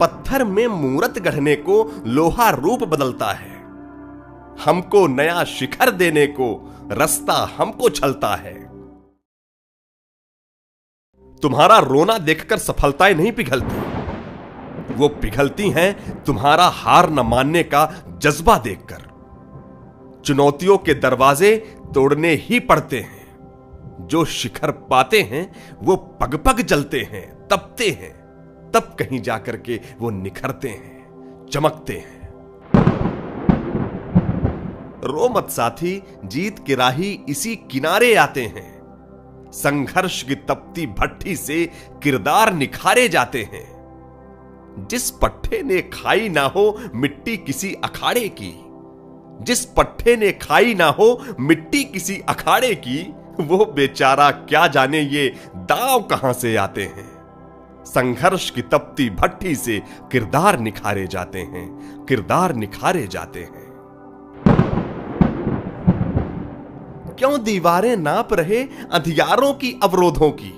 पत्थर में मूरत गढ़ने को लोहा रूप बदलता है। हमको नया शिखर देने को रास्ता हमको छलता है। तुम्हारा रोना देखकर सफलताएं नहीं पिघलती, वो पिघलती हैं तुम्हारा हार न मानने का जज्बा देखकर। चुनौतियों के दरवाजे तोड़ने ही पड़ते हैं। जो शिखर पाते हैं वो पग पग जलते हैं, तपते हैं, तब कहीं जाकर के वो निखरते हैं, चमकते हैं। रो मत साथी, जीत के राही इसी किनारे आते हैं। संघर्ष की तपती भट्ठी से किरदार निखारे जाते हैं। जिस पट्टे ने खाई ना हो मिट्टी किसी अखाड़े की, जिस पट्टे ने खाई ना हो मिट्टी किसी अखाड़े की, वो बेचारा क्या जाने ये दांव कहां से आते हैं। संघर्ष की तपती भट्ठी से किरदार निखारे जाते हैं, किरदार निखारे जाते हैं। क्यों दीवारें नाप रहे अंधियारों की अवरोधों की?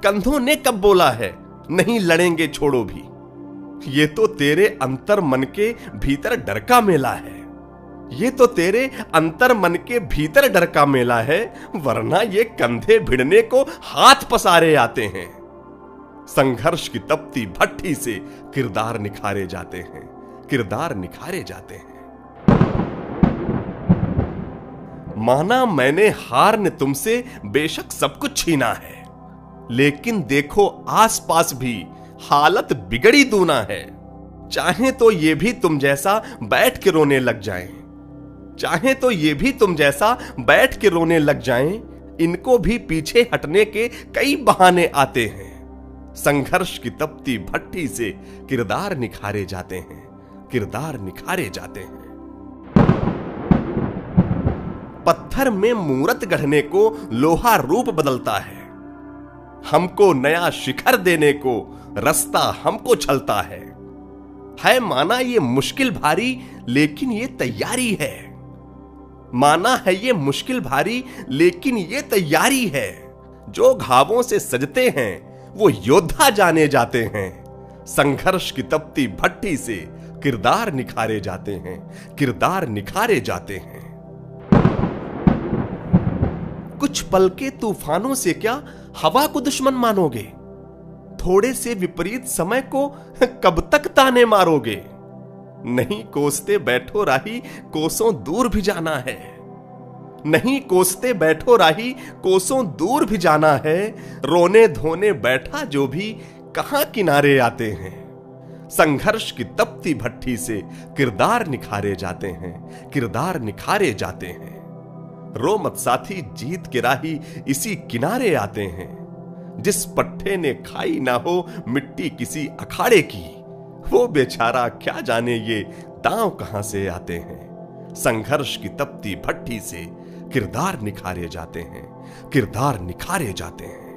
कंधों ने कब बोला है नहीं लड़ेंगे छोड़ो भी? ये तो तेरे अंतर मन के भीतर डर का मेला है। ये तो तेरे अंतर मन के भीतर डर का मेला है, वरना ये कंधे भिड़ने को हाथ पसारे आते हैं। संघर्ष की तपती भट्ठी से किरदार निखारे जाते हैं, किरदार निखारे जाते हैं। माना मैंने हार ने तुमसे बेशक सब कुछ छीना है, लेकिन देखो आसपास भी हालत बिगड़ी दूना है। चाहे तो ये भी तुम जैसा बैठ के रोने लग जाएं, चाहे तो ये भी तुम जैसा बैठ के रोने लग जाएं। इनको भी पीछे हटने के कई बहाने आते हैं। संघर्ष की तपती भट्ठी से किरदार निखारे जाते हैं, किरदार निखारे जाते हैं। पत्थर में मूरत गढ़ने को लोहा रूप बदलता है। हमको नया शिखर देने को रास्ता हमको छलता है माना ये मुश्किल भारी, लेकिन ये तैयारी है। माना है ये मुश्किल भारी, लेकिन ये तैयारी है। जो घावों से सजते हैं वो योद्धा जाने जाते हैं। संघर्ष की तपती भट्ठी से किरदार निखारे जाते हैं, किरदार निखारे जाते हैं। कुछ पल के तूफानों से क्या हवा को दुश्मन मानोगे? थोड़े से विपरीत समय को कब तक ताने मारोगे? नहीं कोसते बैठो राही, कोसों दूर भी जाना है। नहीं कोसते बैठो राही, कोसों दूर भी जाना है। रोने धोने बैठा जो भी कहां किनारे आते हैं। संघर्ष की तपती भट्ठी से किरदार निखारे जाते हैं, किरदार निखारे जाते हैं। रो मत साथी, जीत के राही इसी किनारे आते हैं। जिस पट्टे ने खाई ना हो मिट्टी किसी अखाड़े की, वो बेचारा क्या जाने ये दांव कहां से आते हैं। संघर्ष की तपती भट्ठी से किरदार निखारे जाते हैं, किरदार निखारे जाते हैं।